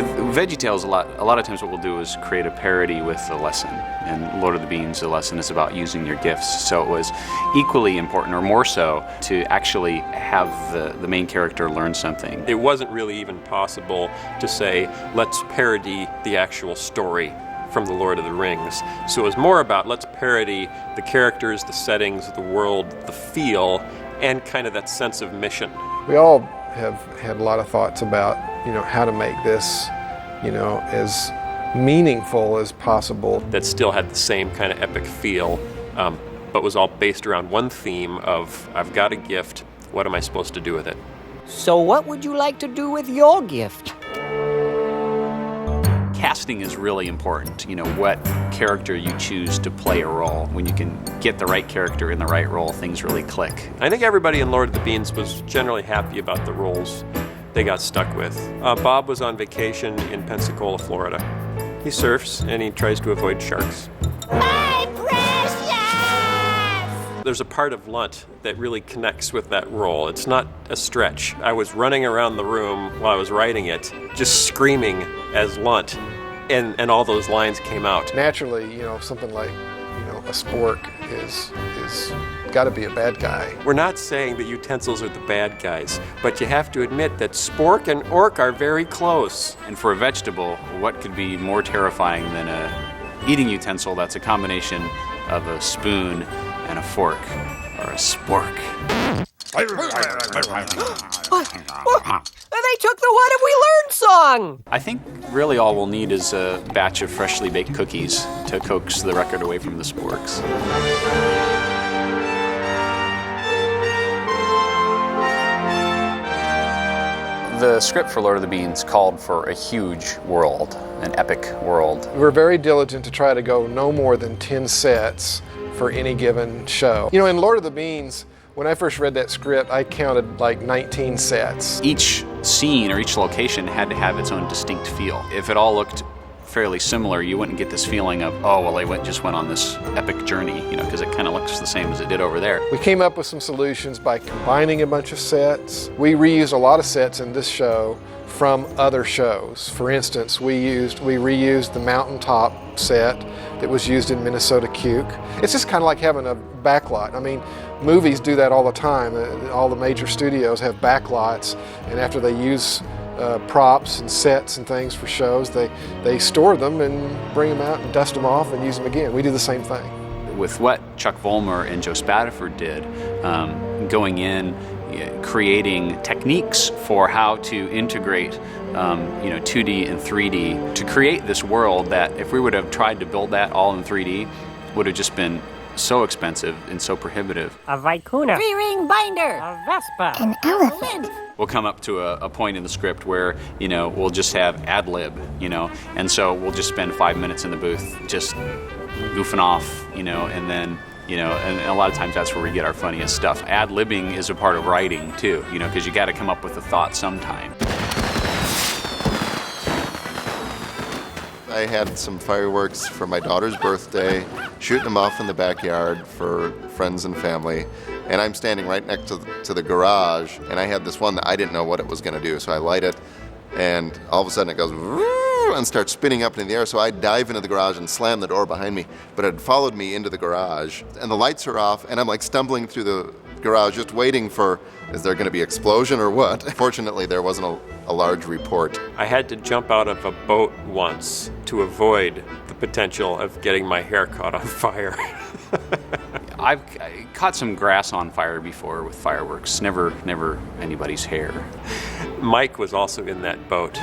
With VeggieTales, a lot of times what we'll do is create a parody with a lesson. And Lord of the Beans, the lesson is about using your gifts. So it was equally important, or more so, to actually have the main character learn something. It wasn't really even possible to say, let's parody the actual story from The Lord of the Rings. So it was more about, let's parody the characters, the settings, the world, the feel, and kind of that sense of mission. We all have had a lot of thoughts about, how to make this, as meaningful as possible. That still had the same kind of epic feel, but was all based around one theme of, I've got a gift, what am I supposed to do with it? So what would you like to do with your gift? Casting is really important, what character you choose to play a role. When you can get the right character in the right role, things really click. I think everybody in Lord of the Beans was generally happy about the roles they got stuck with. Bob was on vacation in Pensacola, Florida. He surfs and he tries to avoid sharks. My precious! There's a part of Lunt that really connects with that role. It's not a stretch. I was running around the room while I was writing it, just screaming as Lunt, and all those lines came out. Naturally, something like, a spork is got to be a bad guy. We're not saying that utensils are the bad guys, but you have to admit that spork and orc are very close. And for a vegetable, what could be more terrifying than a eating utensil that's a combination of a spoon and a fork, or a spork? They took the What Have We Learned song! I think really all we'll need is a batch of freshly baked cookies to coax the record away from the sporks. The script for Lord of the Beans called for a huge world, an epic world. We're very diligent to try to go no more than 10 sets for any given show. In Lord of the Beans, when I first read that script, I counted like 19 sets. Each scene or each location had to have its own distinct feel. If it all looked fairly similar, you wouldn't get this feeling of, oh, well, they just went on this epic journey, because it kind of looks the same as it did over there. We came up with some solutions by combining a bunch of sets. We reused a lot of sets in this show from other shows. For instance, we reused the mountaintop set that was used in Minnesota Cuke. It's just kind of like having a backlot. I mean, movies do that all the time. All the major studios have backlots, and after they use props and sets and things for shows, they store them and bring them out and dust them off and use them again. We do the same thing. With what Chuck Vollmer and Joe Spataford did, going in, creating techniques for how to integrate 2D and 3D to create this world that if we would have tried to build that all in 3D would have just been so expensive and so prohibitive. A vicuna. Three-ring binder. A vespa. An elephant. We'll come up to a point in the script where, we'll just have ad lib, and so we'll just spend 5 minutes in the booth just goofing off, and then, and a lot of times that's where we get our funniest stuff. Ad libbing is a part of writing too, because you got to come up with a thought sometime. I had some fireworks for my daughter's birthday, shooting them off in the backyard for friends and family, and I'm standing right next to the garage, and I had this one that I didn't know what it was going to do, so I light it, and all of a sudden it goes and starts spinning up in the air, so I dive into the garage and slam the door behind me, but it had followed me into the garage, and the lights are off, and I'm like stumbling through the garage just waiting for, is there going to be explosion or what? Fortunately, there wasn't a large report. I had to jump out of a boat once to avoid the potential of getting my hair caught on fire. I've caught some grass on fire before with fireworks, never anybody's hair. Mike was also in that boat.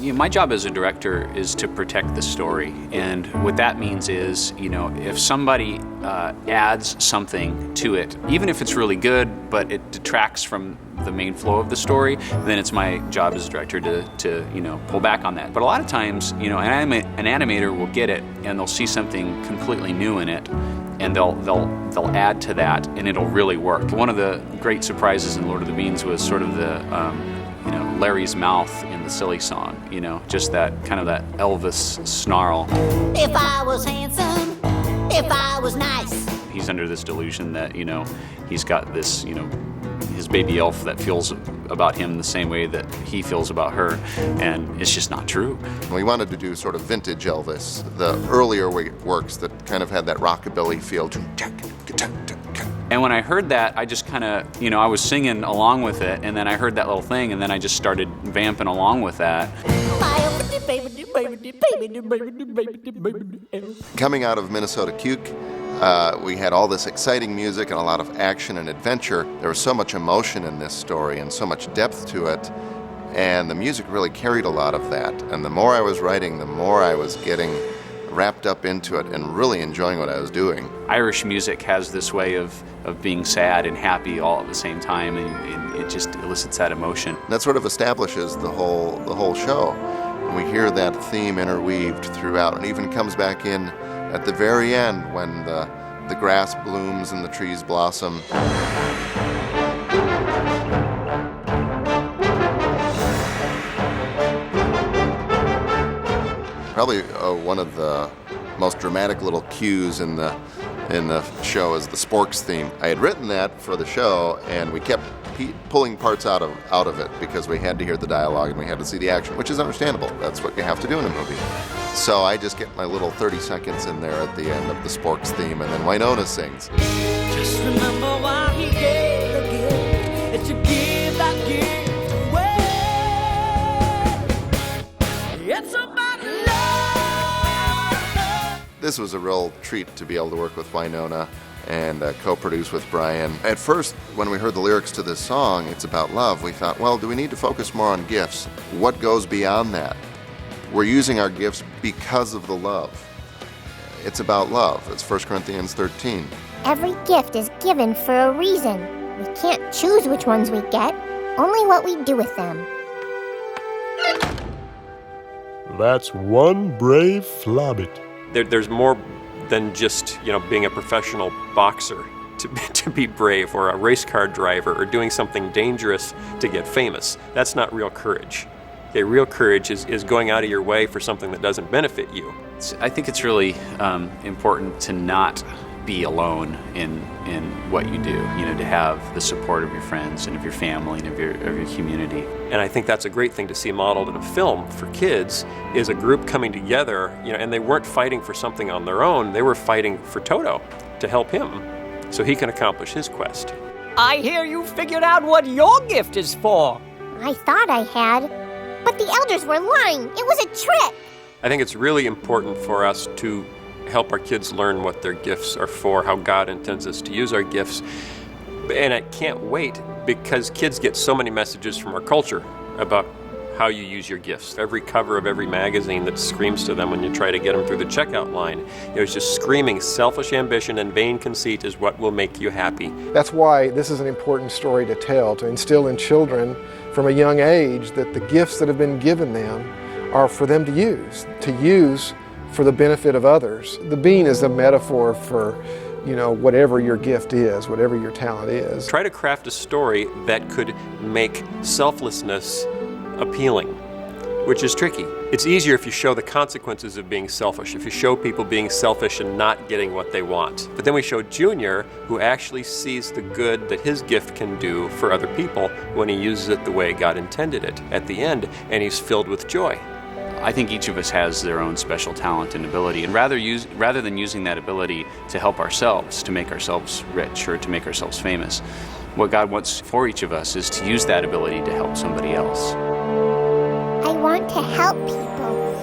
My job as a director is to protect the story, and what that means is, if somebody adds something to it, even if it's really good, but it detracts from the main flow of the story, then it's my job as a director to pull back on that. But a lot of times, an animator will get it and they'll see something completely new in it, and they'll add to that, and it'll really work. One of the great surprises in Lord of the Beans was sort of the Larry's mouth in the silly song, just that kind of that Elvis snarl. If I was handsome, if I was nice. He's under this delusion that, he's got this, his baby elf that feels about him the same way that he feels about her, and it's just not true. We wanted to do sort of vintage Elvis, the earlier works that kind of had that rockabilly feel. And when I heard that, I just kind of, I was singing along with it, and then I heard that little thing, and then I just started vamping along with that. Coming out of Minnesota Cuke, we had all this exciting music and a lot of action and adventure. There was so much emotion in this story and so much depth to it, and the music really carried a lot of that. And the more I was writing, the more I was getting wrapped up into it and really enjoying what I was doing. Irish music has this way of being sad and happy all at the same time, and it just elicits that emotion. That sort of establishes the whole show. And we hear that theme interweaved throughout, and even comes back in at the very end when the grass blooms and the trees blossom. Probably one of the most dramatic little cues in the show is the Sporks theme. I had written that for the show, and we kept pulling parts out of it because we had to hear the dialogue and we had to see the action, which is understandable. That's what you have to do in a movie. So I just get my little 30 seconds in there at the end of the Sporks theme, and then Winona sings. Just remember why he gave the gift, and to give that gift away. It's about love. This was a real treat to be able to work with Winona and co-produce with Brian. At first, when we heard the lyrics to this song, It's About Love, we thought, well, do we need to focus more on gifts? What goes beyond that? We're using our gifts because of the love. It's about love. It's 1 Corinthians 13. Every gift is given for a reason. We can't choose which ones we get, only what we do with them. That's one brave Flobbit. There's more than just being a professional boxer to be brave, or a race car driver, or doing something dangerous to get famous. That's not real courage. Okay, real courage is going out of your way for something that doesn't benefit you. I think it's really important to not be alone in what you do, to have the support of your friends and of your family and of your community. And I think that's a great thing to see modeled in a film for kids, is a group coming together, and they weren't fighting for something on their own, they were fighting for Toto to help him so he can accomplish his quest. I hear you figured out what your gift is for. I thought I had, but the elders were lying. It was a trick. I think it's really important for us to help our kids learn what their gifts are for, how God intends us to use our gifts. And I can't wait, because kids get so many messages from our culture about how you use your gifts. Every cover of every magazine that screams to them when you try to get them through the checkout line, it's just screaming selfish ambition and vain conceit is what will make you happy. That's why this is an important story to tell, to instill in children from a young age that the gifts that have been given them are for them to use for the benefit of others. The bean is a metaphor for, whatever your gift is, whatever your talent is. Try to craft a story that could make selflessness appealing, which is tricky. It's easier if you show the consequences of being selfish, if you show people being selfish and not getting what they want. But then we show Junior, who actually sees the good that his gift can do for other people when he uses it the way God intended it at the end, and he's filled with joy. I think each of us has their own special talent and ability, and rather than using that ability to help ourselves, to make ourselves rich or to make ourselves famous, what God wants for each of us is to use that ability to help somebody else. I want to help people.